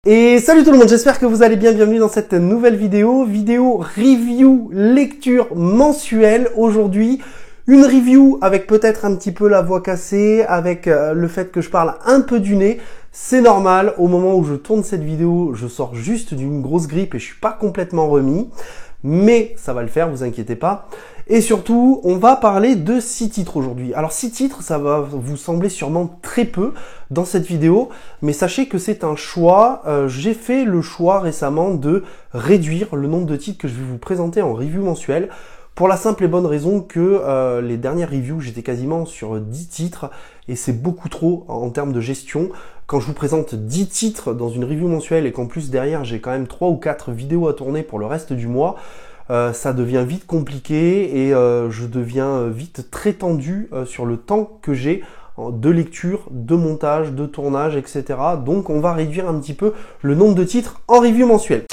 Et salut tout le monde, j'espère que vous allez bien, bienvenue dans cette nouvelle vidéo review lecture mensuelle. Aujourd'hui, une review avec peut-être un petit peu la voix cassée, avec le fait que je parle un peu du nez. C'est normal, au moment où je tourne cette vidéo, je sors juste d'une grosse grippe et je suis pas complètement remis. Mais ça va le faire, vous inquiétez pas. Et surtout, on va parler de 6 titres aujourd'hui. Alors 6 titres, ça va vous sembler sûrement très peu dans cette vidéo, mais sachez que c'est un choix. J'ai fait le choix récemment de réduire le nombre de titres que je vais vous présenter en review mensuelle, pour la simple et bonne raison que les dernières reviews, j'étais quasiment sur 10 titres, et c'est beaucoup trop en termes de gestion. Quand je vous présente 10 titres dans une review mensuelle et qu'en plus derrière j'ai quand même 3 ou 4 vidéos à tourner pour le reste du mois, ça devient vite compliqué et je deviens vite très tendu sur le temps que j'ai de lecture, de montage, de tournage, etc. Donc on va réduire un petit peu le nombre de titres en review mensuelle.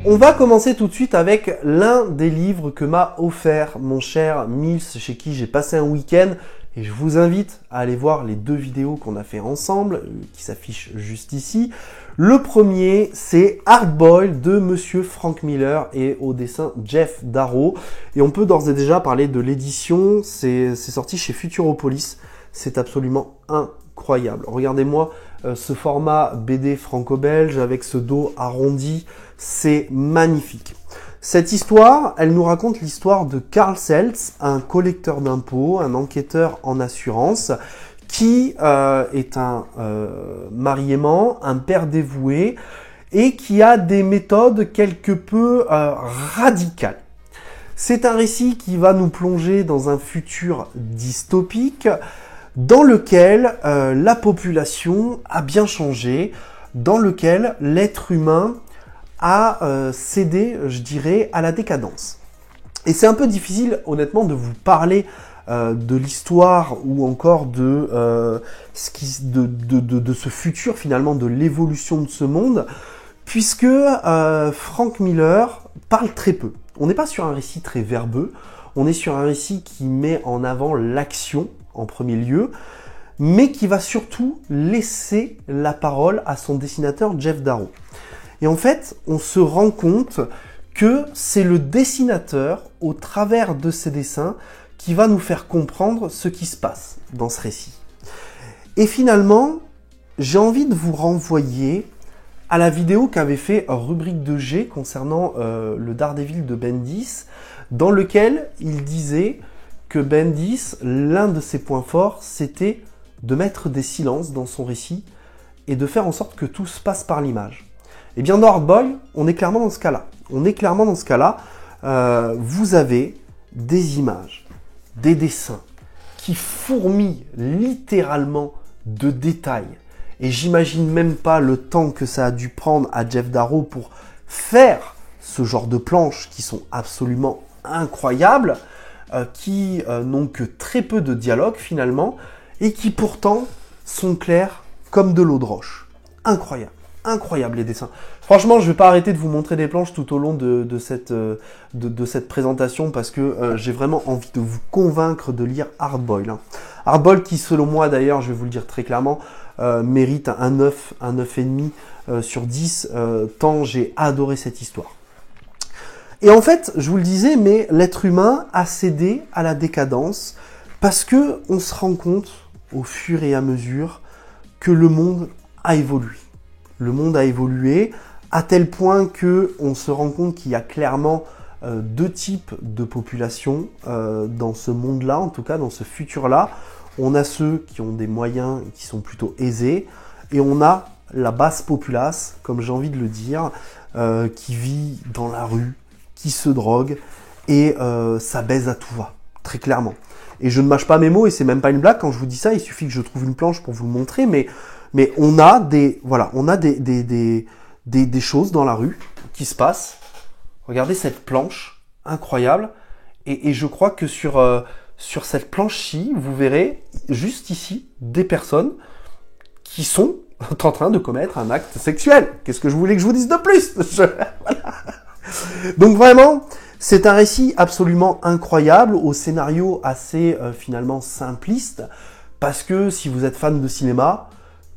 On va commencer tout de suite avec l'un des livres que m'a offert mon cher Mills, chez qui j'ai passé un week-end. Et je vous invite à aller voir les 2 vidéos qu'on a fait ensemble, qui s'affichent juste ici. Le premier, c'est Hard-Boiled de Monsieur Frank Miller et au dessin Geoff Darrow. Et on peut d'ores et déjà parler de l'édition. C'est sorti chez Futuropolis. C'est absolument incroyable. Regardez-moi ce format BD franco-belge avec ce dos arrondi. C'est magnifique. Cette histoire, elle nous raconte l'histoire de Carl Seltz, un collecteur d'impôts, un enquêteur en assurance, qui est un mari-aimant, un père dévoué, et qui a des méthodes quelque peu radicales. C'est un récit qui va nous plonger dans un futur dystopique, dans lequel la population a bien changé, dans lequel l'être humain a cédé, je dirais, à la décadence. Et c'est un peu difficile, honnêtement, de vous parler de l'histoire ou encore de ce futur, finalement, de l'évolution de ce monde, puisque Frank Miller parle très peu. On n'est pas sur un récit très verbeux, on est sur un récit qui met en avant l'action en premier lieu, mais qui va surtout laisser la parole à son dessinateur Geoff Darrow. Et en fait, on se rend compte que c'est le dessinateur, au travers de ses dessins, qui va nous faire comprendre ce qui se passe dans ce récit. Et finalement, j'ai envie de vous renvoyer à la vidéo qu'avait fait Rubrique de G concernant le Daredevil de Bendis, dans lequel il disait que Bendis, l'un de ses points forts, c'était de mettre des silences dans son récit et de faire en sorte que tout se passe par l'image. Et bien dans Hard-Boiled, on est clairement dans ce cas-là. Vous avez des images, des dessins qui fourmillent littéralement de détails. Et j'imagine même pas le temps que ça a dû prendre à Geoff Darrow pour faire ce genre de planches qui sont absolument incroyables, qui n'ont que très peu de dialogue finalement, et qui pourtant sont clairs comme de l'eau de roche. Incroyable. Incroyable les dessins. Franchement, je vais pas arrêter de vous montrer des planches tout au long de cette présentation parce que j'ai vraiment envie de vous convaincre de lire Hard-Boiled. Hard-Boiled qui, selon moi d'ailleurs, je vais vous le dire très clairement, mérite un 9, un 9,5 sur 10, tant j'ai adoré cette histoire. Et en fait, je vous le disais, mais l'être humain a cédé à la décadence parce que on se rend compte au fur et à mesure que le monde a évolué. Le monde a évolué à tel point que on se rend compte qu'il y a clairement 2 types de population dans ce monde-là, en tout cas dans ce futur-là. On a ceux qui ont des moyens et qui sont plutôt aisés, et on a la basse populace, comme j'ai envie de le dire, qui vit dans la rue, qui se drogue, et ça baise à tout va, très clairement. Et je ne mâche pas mes mots, et c'est même pas une blague quand je vous dis ça, il suffit que je trouve une planche pour vous le montrer, mais on a des choses dans la rue qui se passent. Regardez cette planche, incroyable. Et je crois que sur cette planche-ci, vous verrez juste ici des personnes qui sont en train de commettre un acte sexuel. Qu'est-ce que je voulais que je vous dise de plus? Voilà. Donc vraiment, c'est un récit absolument incroyable, au scénario assez finalement simpliste, parce que si vous êtes fan de cinéma,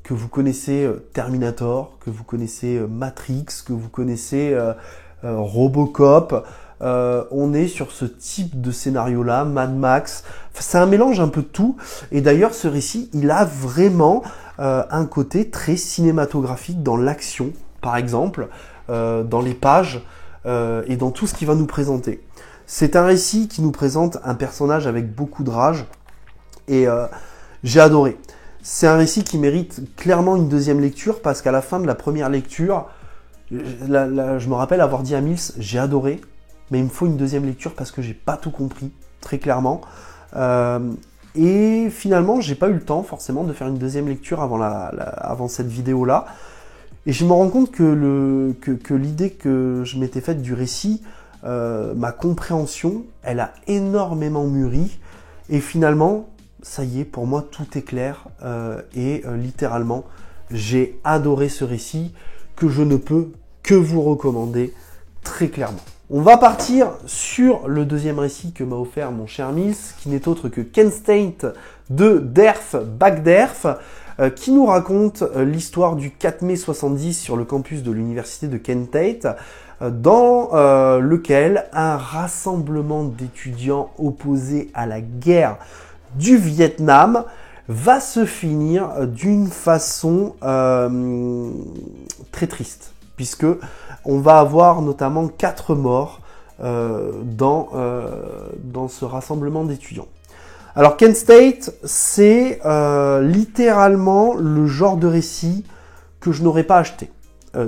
que vous connaissez Terminator, que vous connaissez Matrix, que vous connaissez Robocop, on est sur ce type de scénario-là, Mad Max. Enfin, c'est un mélange un peu de tout. Et d'ailleurs, ce récit, il a vraiment un côté très cinématographique dans l'action, par exemple, dans les pages et dans tout ce qu'il va nous présenter. C'est un récit qui nous présente un personnage avec beaucoup de rage et j'ai adoré. C'est un récit qui mérite clairement une deuxième lecture parce qu'à la fin de la première lecture, je me rappelle avoir dit à Mills, j'ai adoré, mais il me faut une deuxième lecture parce que j'ai pas tout compris, très clairement. Et finalement, j'ai pas eu le temps forcément de faire une deuxième lecture avant cette vidéo-là. Et je me rends compte que l'idée que je m'étais faite du récit, ma compréhension, elle a énormément mûri. Et finalement, ça y est, pour moi, tout est clair. Littéralement, j'ai adoré ce récit que je ne peux que vous recommander très clairement. On va partir sur le deuxième récit que m'a offert mon cher Mills, qui n'est autre que Kent State de Derf Backderf, qui nous raconte l'histoire du 4 mai 70 sur le campus de l'université de Kent State, dans lequel un rassemblement d'étudiants opposés à la guerre du Vietnam va se finir d'une façon très triste, puisque on va avoir notamment 4 morts dans ce rassemblement d'étudiants. Alors Kent State, c'est littéralement le genre de récit que je n'aurais pas acheté,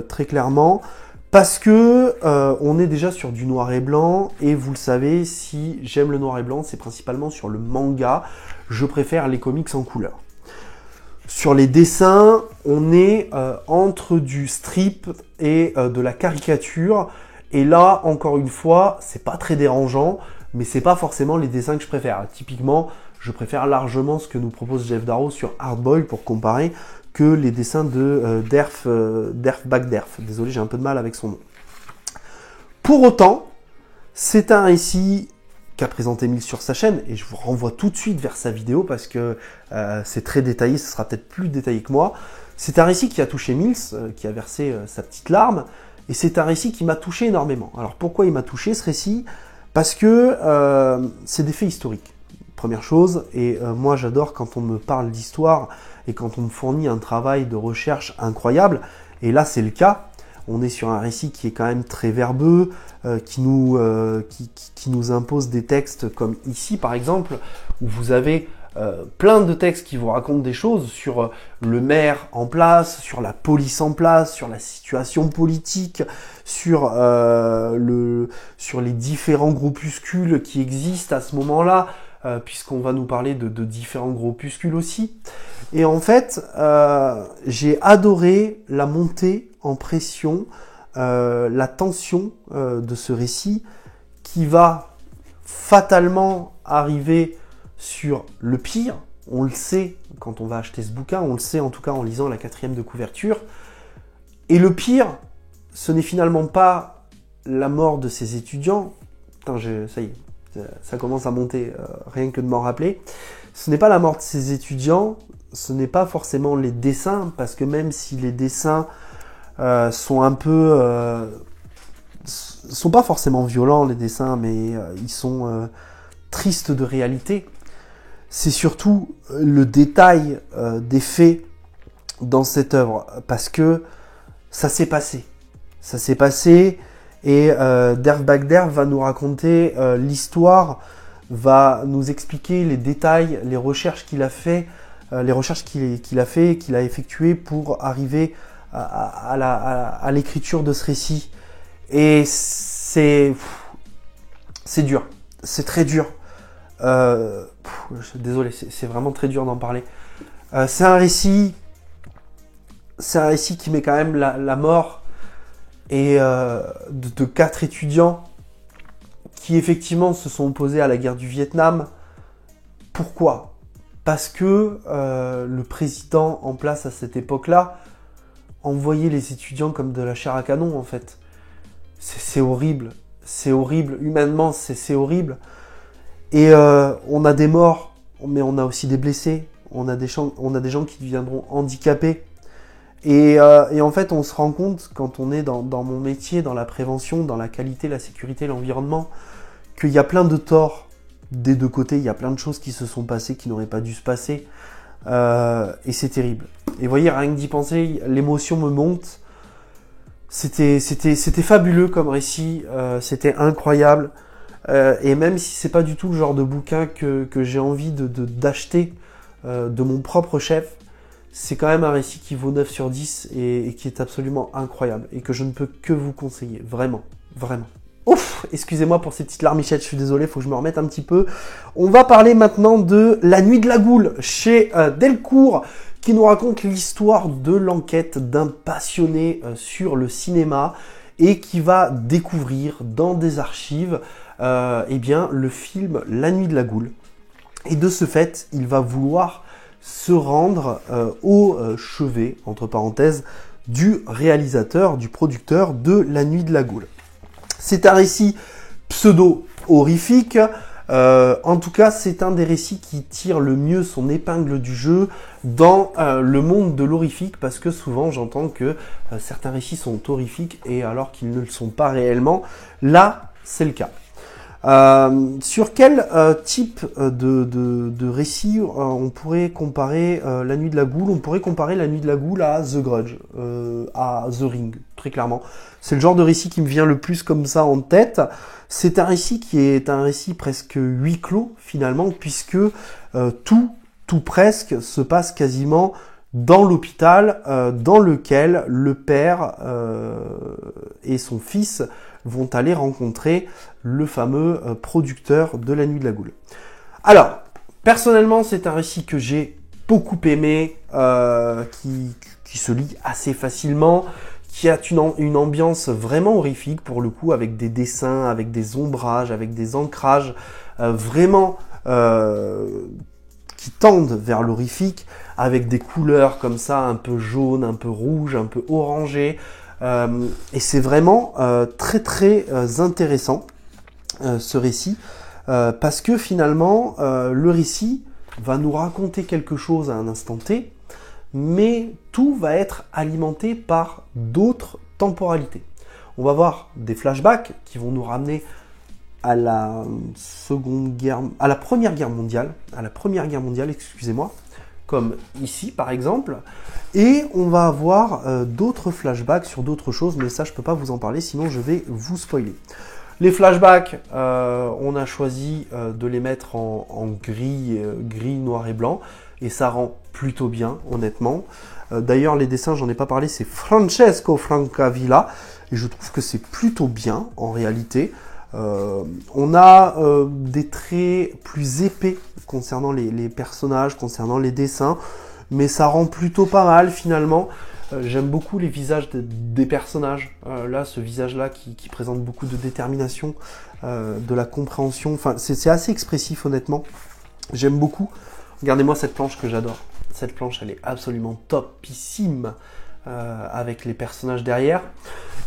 très clairement, parce que on est déjà sur du noir et blanc, et vous le savez, si j'aime le noir et blanc, c'est principalement sur le manga, je préfère les comics en couleur. Sur les dessins, on est entre du strip et de la caricature, et là, encore une fois, c'est pas très dérangeant, mais c'est pas forcément les dessins que je préfère. Typiquement, je préfère largement ce que nous propose Geoff Darrow sur Hardboiled pour comparer que les dessins de Derf Backderf. Désolé, j'ai un peu de mal avec son nom. Pour autant, c'est un récit qu'a présenté Mills sur sa chaîne, et je vous renvoie tout de suite vers sa vidéo parce que c'est très détaillé, ce sera peut-être plus détaillé que moi. C'est un récit qui a touché Mills, qui a versé sa petite larme, et c'est un récit qui m'a touché énormément. Alors pourquoi il m'a touché ce récit? Parce que c'est des faits historiques, première chose, et moi j'adore quand on me parle d'histoire et quand on me fournit un travail de recherche incroyable, et là c'est le cas. On est sur un récit qui est quand même très verbeux, qui nous impose des textes comme ici par exemple, où vous avez plein de textes qui vous racontent des choses sur le maire en place, sur la police en place, sur la situation politique, sur les différents groupuscules qui existent à ce moment-là, puisqu'on va nous parler de différents groupuscules aussi. Et en fait, j'ai adoré la montée en pression, la tension de ce récit qui va fatalement arriver sur le pire. On le sait quand on va acheter ce bouquin, on le sait en tout cas en lisant la 4e de couverture. Et le pire, ce n'est finalement pas la mort de ces étudiants. Putain, ça y est, ça commence à monter, rien que de m'en rappeler. Ce n'est pas la mort de ces étudiants, ce n'est pas forcément les dessins, parce que même si les dessins sont un peu... sont pas forcément violents, les dessins, mais ils sont tristes de réalité. C'est surtout le détail des faits dans cette œuvre, parce que ça s'est passé. Ça s'est passé, et Derf Backderf va nous raconter l'histoire, va nous expliquer les détails, les recherches qu'il a fait, qu'il a effectuées pour arriver à l'écriture de ce récit. Et c'est dur, c'est très dur. Désolé, c'est vraiment très dur d'en parler. C'est un récit qui met quand même la mort et de 4 étudiants qui effectivement se sont opposés à la guerre du Vietnam. Pourquoi? parce que le président en place à cette époque-là envoyait les étudiants comme de la chair à canon, en fait. C'est horrible. C'est horrible. Humainement, c'est horrible. Et on a des morts, mais on a aussi des blessés. On a des gens qui deviendront handicapés. Et en fait, on se rend compte, quand on est dans mon métier, dans la prévention, dans la qualité, la sécurité, l'environnement, qu'il y a plein de torts des deux côtés. Il y a plein de choses qui se sont passées, qui n'auraient pas dû se passer. Et c'est terrible. Et vous voyez, rien que d'y penser, l'émotion me monte. C'était fabuleux comme récit. C'était incroyable. Et même si c'est pas du tout le genre de bouquin que j'ai envie d'acheter de mon propre chef, c'est quand même un récit qui vaut 9 sur 10 et qui est absolument incroyable et que je ne peux que vous conseiller. Vraiment, vraiment. Ouf, excusez-moi pour ces petites larmichettes, je suis désolé, faut que je me remette un petit peu. On va parler maintenant de La Nuit de la Goule chez Delcourt, qui nous raconte l'histoire de l'enquête d'un passionné sur le cinéma et qui va découvrir dans des archives eh bien, le film La Nuit de la Goule. Et de ce fait, il va vouloir se rendre au chevet, entre parenthèses, du réalisateur, du producteur de La Nuit de la Goule. C'est un récit pseudo-horrifique. En tout cas, c'est un des récits qui tire le mieux son épingle du jeu dans le monde de l'horrifique, parce que souvent j'entends que certains récits sont horrifiques et alors qu'ils ne le sont pas réellement. Là, c'est le cas. Sur quel type de récit on pourrait comparer La Nuit de la Goule? On pourrait comparer La Nuit de la Goule à The Grudge, à The Ring, très clairement. C'est le genre de récit qui me vient le plus comme ça en tête. C'est un récit qui est un récit presque huis clos finalement, puisque tout presque se passe quasiment dans l'hôpital dans lequel le père et son fils vont aller rencontrer le fameux producteur de La Nuit de la Goule. Alors, personnellement, c'est un récit que j'ai beaucoup aimé, qui se lit assez facilement, qui a une ambiance vraiment horrifique pour le coup, avec des dessins, avec des ombrages, avec des ancrages, vraiment qui tendent vers l'horrifique, avec des couleurs comme ça, un peu jaune, un peu rouge, un peu orangé. Et c'est vraiment très très intéressant ce récit, parce que finalement le récit va nous raconter quelque chose à un instant T, mais tout va être alimenté par d'autres temporalités. On va voir des flashbacks qui vont nous ramener à la Première Guerre mondiale, excusez-moi, comme ici par exemple, et on va avoir d'autres flashbacks sur d'autres choses, mais ça je peux pas vous en parler, sinon je vais vous spoiler. Les flashbacks, on a choisi de les mettre en gris, noir et blanc, et ça rend plutôt bien, honnêtement. D'ailleurs, les dessins, j'en ai pas parlé, c'est Francesco Francavilla, et je trouve que c'est plutôt bien, en réalité. On a des traits plus épais concernant les personnages, concernant les dessins, mais ça rend plutôt pas mal, finalement. J'aime beaucoup les visages des personnages. Là, ce visage-là qui présente beaucoup de détermination, de la compréhension. Enfin, c'est assez expressif, honnêtement. J'aime beaucoup. Regardez-moi cette planche que j'adore. Cette planche, elle est absolument topissime, avec les personnages derrière.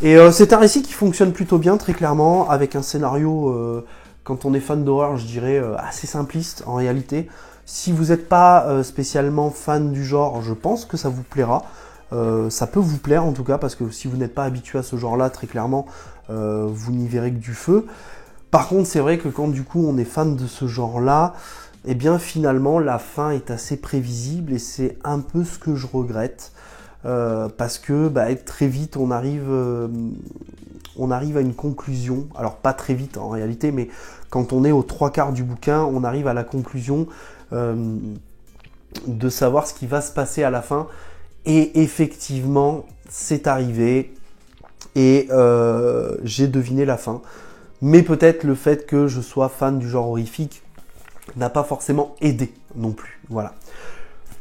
Et c'est un récit qui fonctionne plutôt bien, très clairement, avec un scénario, quand on est fan d'horreur, je dirais, assez simpliste, en réalité. Si vous n'êtes pas spécialement fan du genre, je pense que ça vous plaira. Ça peut vous plaire en tout cas, parce que si vous n'êtes pas habitué à ce genre-là, très clairement, vous n'y verrez que du feu. Par contre, c'est vrai que quand du coup on est fan de ce genre-là, eh bien finalement la fin est assez prévisible et c'est un peu ce que je regrette. Parce que très vite on arrive à une conclusion, alors pas très vite en réalité, mais quand on est aux 3/4 du bouquin, on arrive à la conclusion de savoir ce qui va se passer à la fin. Et effectivement, c'est arrivé et j'ai deviné la fin. Mais peut-être le fait que je sois fan du genre horrifique n'a pas forcément aidé non plus. Voilà.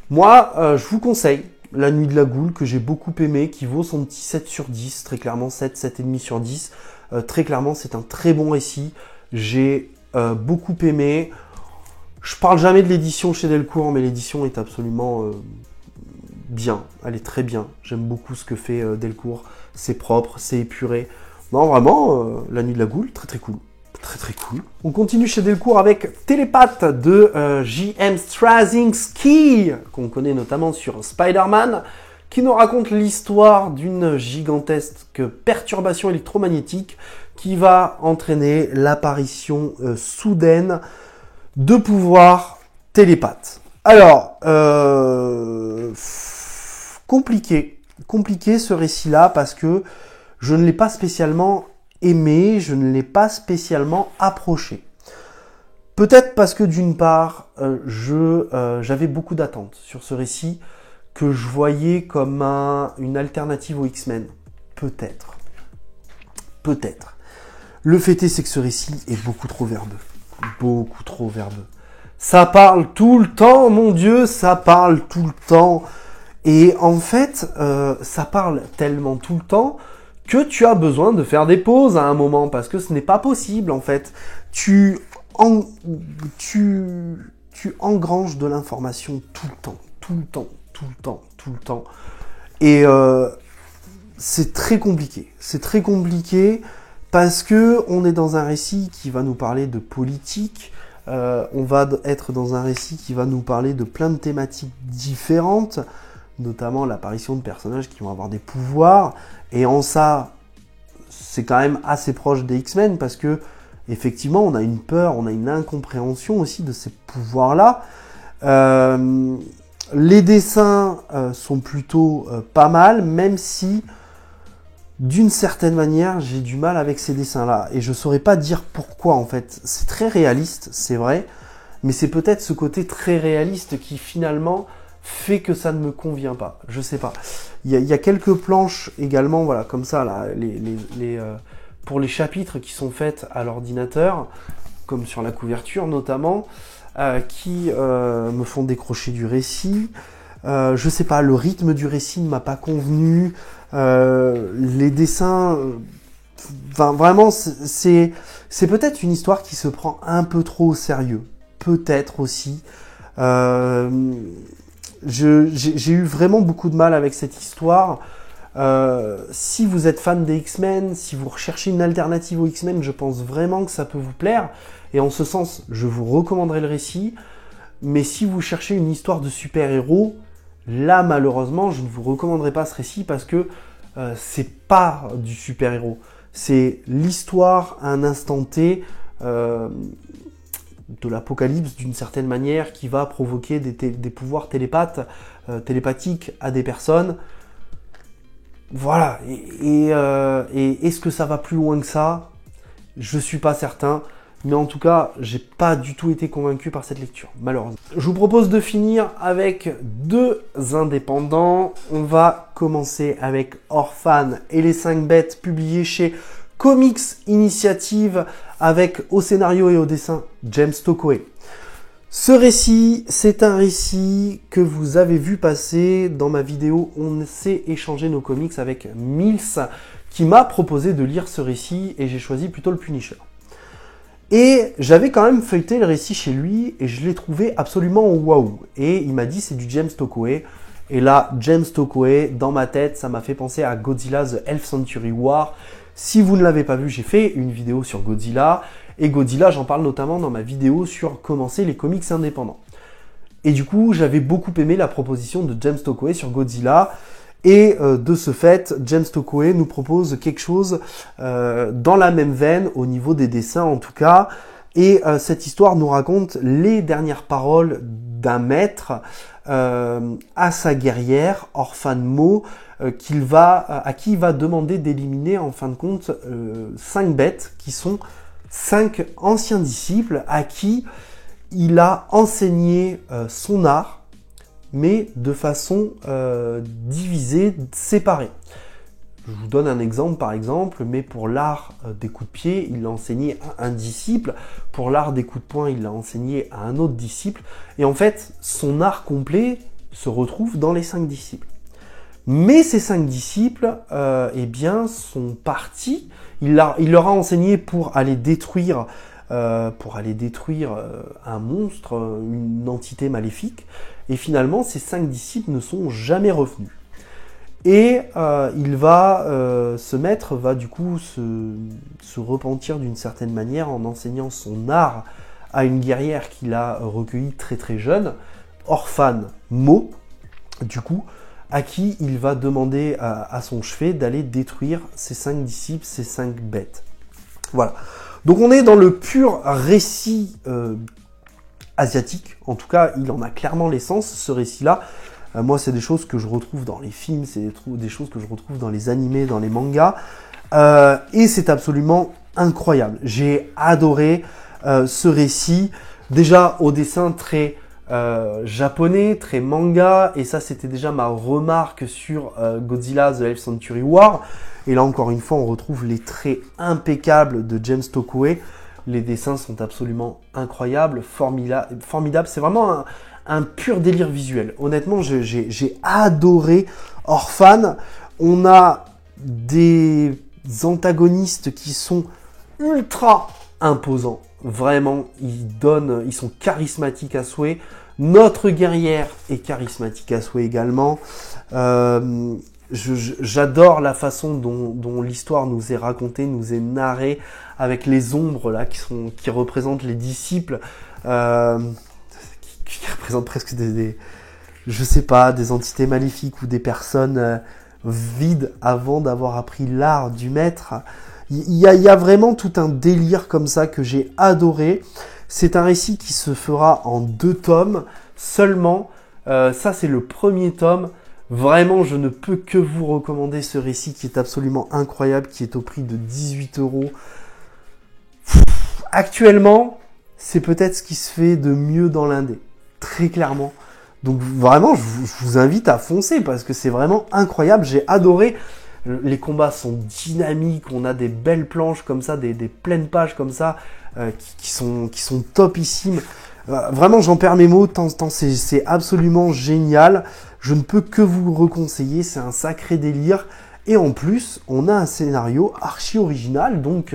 Moi, je vous conseille La Nuit de la Goule, que j'ai beaucoup aimé, qui vaut son petit 7 sur 10, très clairement 7, 7,5 sur 10. Très clairement, c'est un très bon récit. J'ai beaucoup aimé. Je parle jamais de l'édition chez Delcourt, mais l'édition est absolument bien. Elle est très bien. J'aime beaucoup ce que fait Delcourt. C'est propre, c'est épuré. Non, vraiment, La Nuit de la Goule, très très cool. Très très cool. On continue chez Delcourt avec Télépathe de J.M. Straczynski, qu'on connaît notamment sur Spider-Man, qui nous raconte l'histoire d'une gigantesque perturbation électromagnétique qui va entraîner l'apparition soudaine de pouvoirs télépathes. Alors, compliqué ce récit-là parce que je ne l'ai pas spécialement aimé, je ne l'ai pas spécialement approché. Peut-être parce que d'une part, j'avais beaucoup d'attentes sur ce récit que je voyais comme une alternative aux X-Men. Peut-être. Peut-être. Le fait est, c'est que ce récit est beaucoup trop verbeux. Beaucoup trop verbeux. Ça parle tout le temps, mon Dieu, ça parle tout le temps. Et en fait, ça parle tellement tout le temps que tu as besoin de faire des pauses à un moment, parce que ce n'est pas possible, en fait. Tu engranges de l'information tout le temps, tout le temps, tout le temps, tout le temps. Et c'est très compliqué. C'est très compliqué parce que on est dans un récit qui va nous parler de politique. On va être dans un récit qui va nous parler de plein de thématiques différentes, notamment l'apparition de personnages qui vont avoir des pouvoirs. Et en ça, c'est quand même assez proche des X-Men parce que effectivement, on a une peur, on a une incompréhension aussi de ces pouvoirs-là. Les dessins sont plutôt pas mal, même si d'une certaine manière, j'ai du mal avec ces dessins-là. Et je saurais pas dire pourquoi, en fait. C'est très réaliste, c'est vrai, mais c'est peut-être ce côté très réaliste qui, finalement, fait que ça ne me convient pas. Je sais pas. Il y a quelques planches également, voilà, comme ça, là, pour les chapitres qui sont faits à l'ordinateur, comme sur la couverture notamment, qui me font décrocher du récit. Je sais pas, le rythme du récit ne m'a pas convenu. Les dessins, vraiment, c'est peut-être une histoire qui se prend un peu trop au sérieux. Peut-être aussi. J'ai eu vraiment beaucoup de mal avec cette histoire. Si vous êtes fan des X-Men, si vous recherchez une alternative aux X-Men, je pense vraiment que ça peut vous plaire. Et en ce sens, je vous recommanderais le récit. Mais si vous cherchez une histoire de super-héros, là, malheureusement, je ne vous recommanderais pas ce récit parce que c'est pas du super-héros. C'est l'histoire à un instant T de l'apocalypse d'une certaine manière qui va provoquer des pouvoirs télépathiques à des personnes. Voilà. Et est-ce que ça va plus loin que ça? Je suis pas certain. Mais en tout cas, j'ai pas du tout été convaincu par cette lecture, malheureusement. Je vous propose de finir avec deux indépendants. On va commencer avec Orphan et les 5 bêtes, publiés chez Comics Initiative, avec au scénario et au dessin James Tokoe. Ce récit, c'est un récit que vous avez vu passer dans ma vidéo « On sait échanger nos comics » avec Mills, qui m'a proposé de lire ce récit et j'ai choisi plutôt le Punisher. Et j'avais quand même feuilleté le récit chez lui et je l'ai trouvé absolument waouh. Et il m'a dit c'est du James Tokoe. Et là, James Tokoe, dans ma tête, ça m'a fait penser à Godzilla The Elf Century War. Si vous ne l'avez pas vu, j'ai fait une vidéo sur Godzilla. Et Godzilla, j'en parle notamment dans ma vidéo sur commencer les comics indépendants. Et du coup, j'avais beaucoup aimé la proposition de James Tokoe sur Godzilla. Et de ce fait, James Tokoe nous propose quelque chose dans la même veine, au niveau des dessins en tout cas. Et cette histoire nous raconte les dernières paroles d'un maître à sa guerrière, Orphan Mo, à qui il va demander d'éliminer en fin de compte 5 bêtes, qui sont 5 anciens disciples à qui il a enseigné son art, mais de façon divisée, séparée. Je vous donne un exemple par exemple, mais pour l'art des coups de pied, il l'a enseigné à un disciple, pour l'art des coups de poing, il l'a enseigné à un autre disciple, et en fait, son art complet se retrouve dans les 5 disciples. Mais ces 5 disciples, eh bien, sont partis, il leur a enseigné pour aller détruire pour aller détruire un monstre, une entité maléfique. Et finalement, ces 5 disciples ne sont jamais revenus. Et il va va du coup se repentir d'une certaine manière en enseignant son art à une guerrière qu'il a recueillie très très jeune, Orphan Mo, du coup, à qui il va demander à son chevet d'aller détruire ces 5 disciples, ces 5 bêtes. Voilà. Donc on est dans le pur récit asiatique, en tout cas il en a clairement l'essence, ce récit-là. Moi c'est des choses que je retrouve dans les films, c'est des choses que je retrouve dans les animés, dans les mangas, et c'est absolument incroyable. J'ai adoré ce récit, déjà au dessin très japonais, très manga, et ça c'était déjà ma remarque sur Godzilla The 11th Century War. Et là encore une fois on retrouve les traits impeccables de James Tokue. Les dessins sont absolument incroyables, formidables. C'est vraiment un pur délire visuel. Honnêtement, j'ai adoré Orphan. On a des antagonistes qui sont ultra imposants. Vraiment, ils sont charismatiques à souhait. Notre guerrière est charismatique à souhait également. J'adore la façon dont l'histoire nous est racontée, nous est narrée, avec les ombres là qui représentent les disciples, qui représentent presque je sais pas, des entités maléfiques ou des personnes vides avant d'avoir appris l'art du maître. Il y a vraiment tout un délire comme ça que j'ai adoré. C'est un récit qui se fera en 2 tomes seulement. Ça c'est le premier tome. Vraiment, je ne peux que vous recommander ce récit qui est absolument incroyable, qui est au prix de 18 €. Actuellement, c'est peut-être ce qui se fait de mieux dans l'indé, très clairement. Donc vraiment, je vous invite à foncer parce que c'est vraiment incroyable. J'ai adoré. Les combats sont dynamiques, on a des belles planches comme ça, des pleines pages comme ça, qui sont topissimes. Vraiment, j'en perds mes mots, tant c'est absolument génial. Je ne peux que vous le reconseiller, c'est un sacré délire. Et en plus, on a un scénario archi original, donc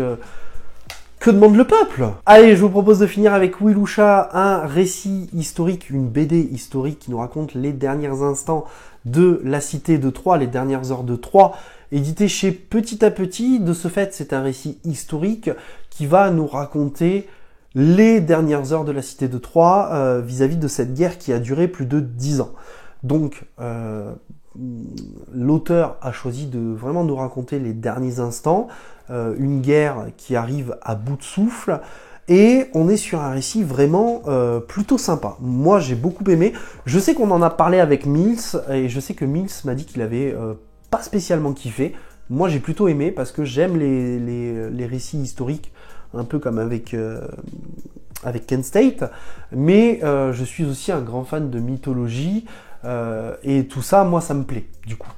que demande le peuple? Allez, je vous propose de finir avec Wilusha, un récit historique, une BD historique qui nous raconte les derniers instants de la cité de Troie, les dernières heures de Troie, édité chez Petit à Petit. De ce fait, c'est un récit historique qui va nous raconter les dernières heures de la cité de Troie vis-à-vis de cette guerre qui a duré plus de 10 ans. Donc, l'auteur a choisi de vraiment nous raconter les derniers instants, une guerre qui arrive à bout de souffle, et on est sur un récit vraiment plutôt sympa. Moi, j'ai beaucoup aimé. Je sais qu'on en a parlé avec Mills, et je sais que Mills m'a dit qu'il avait pas spécialement kiffé. Moi, j'ai plutôt aimé parce que j'aime les récits historiques, un peu comme avec Kent State, mais je suis aussi un grand fan de mythologie, et tout ça, moi, ça me plaît, du coup.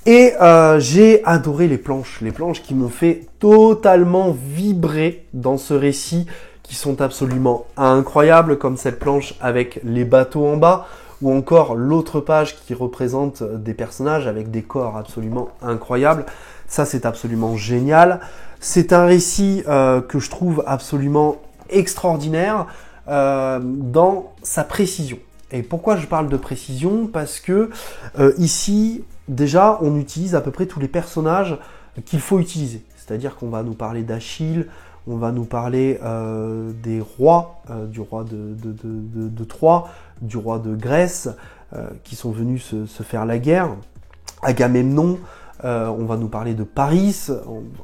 Et j'ai adoré les planches qui m'ont fait totalement vibrer dans ce récit, qui sont absolument incroyables, comme cette planche avec les bateaux en bas, ou encore l'autre page qui représente des personnages avec des corps absolument incroyables. Ça, c'est absolument génial. C'est un récit que je trouve absolument extraordinaire dans sa précision. Et pourquoi je parle de précision? Parce que ici, déjà, on utilise à peu près tous les personnages qu'il faut utiliser. C'est-à-dire qu'on va nous parler d'Achille, on va nous parler des rois, du roi de Troie, du roi de Grèce, qui sont venus se faire la guerre, Agamemnon, on va nous parler de Paris,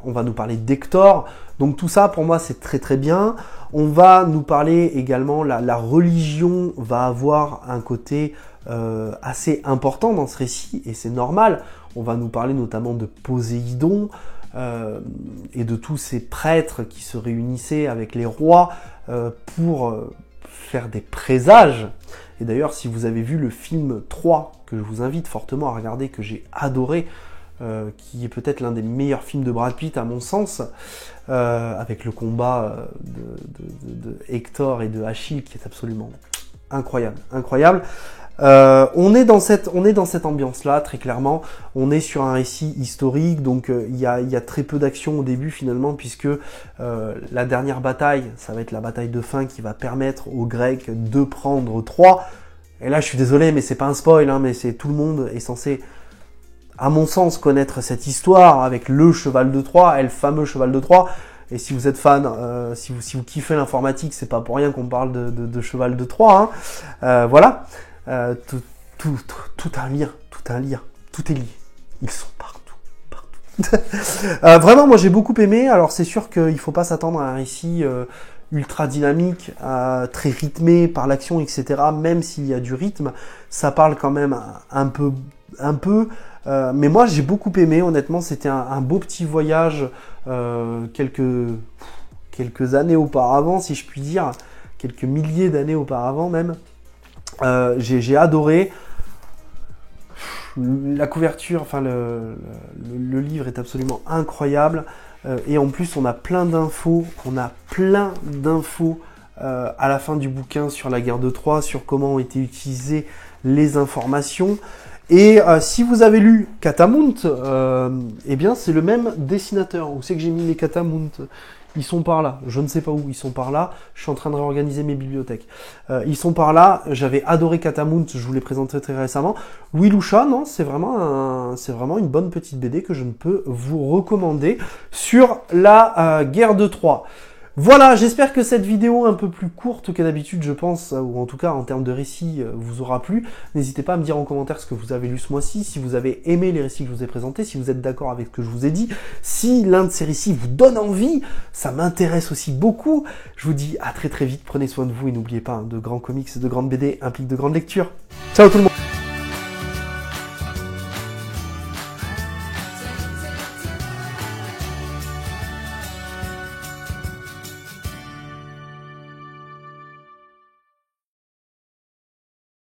on va nous parler d'Hector. Donc tout ça, pour moi, c'est très très bien. On va nous parler également, la religion va avoir un côté assez important dans ce récit, et c'est normal. On va nous parler notamment de Poséidon, et de tous ces prêtres qui se réunissaient avec les rois pour faire des présages. Et d'ailleurs, si vous avez vu le film 3, que je vous invite fortement à regarder, que j'ai adoré, qui est peut-être l'un des meilleurs films de Brad Pitt à mon sens, avec le combat de Hector et de Achille qui est absolument incroyable. On est dans cette ambiance-là, très clairement. On est sur un récit historique, donc il y a très peu d'action au début finalement, puisque la dernière bataille, ça va être la bataille de fin qui va permettre aux Grecs de prendre Troie. Et là, je suis désolé, mais c'est pas un spoil, hein, mais c'est tout le monde est censé, à mon sens, connaître cette histoire avec le cheval de Troie, et le fameux cheval de Troie. Et si vous êtes fan, si vous kiffez l'informatique, c'est pas pour rien qu'on parle de cheval de Troie. Hein. Voilà. Tout un lien, tout est lié. Ils sont partout. Vraiment, moi j'ai beaucoup aimé. Alors c'est sûr qu'il faut pas s'attendre à un récit ultra dynamique, très rythmé par l'action, etc. Même s'il y a du rythme, ça parle quand même un peu. Mais moi j'ai beaucoup aimé. Honnêtement, c'était un beau petit voyage quelques années auparavant, si je puis dire, quelques milliers d'années auparavant même. J'ai adoré. La couverture, enfin le livre est absolument incroyable. Et en plus, on a plein d'infos. À la fin du bouquin sur la guerre de Troie, sur comment ont été utilisées les informations. Et si vous avez lu Catamount, eh bien c'est le même dessinateur. Où c'est que j'ai mis les Catamount? Ils sont par là, je ne sais pas où, ils sont par là, je suis en train de réorganiser mes bibliothèques. Ils sont par là, j'avais adoré Catamount, je vous l'ai présenté très récemment. Louis Loucha, non, c'est vraiment une bonne petite BD que je ne peux vous recommander sur la guerre de Troie. Voilà, j'espère que cette vidéo un peu plus courte que d'habitude, je pense, ou en tout cas en termes de récit, vous aura plu. N'hésitez pas à me dire en commentaire ce que vous avez lu ce mois-ci, si vous avez aimé les récits que je vous ai présentés, si vous êtes d'accord avec ce que je vous ai dit, si l'un de ces récits vous donne envie, ça m'intéresse aussi beaucoup. Je vous dis à très très vite, prenez soin de vous et n'oubliez pas, hein, de grands comics, de grandes BD impliquent de grandes lectures. Ciao tout le monde!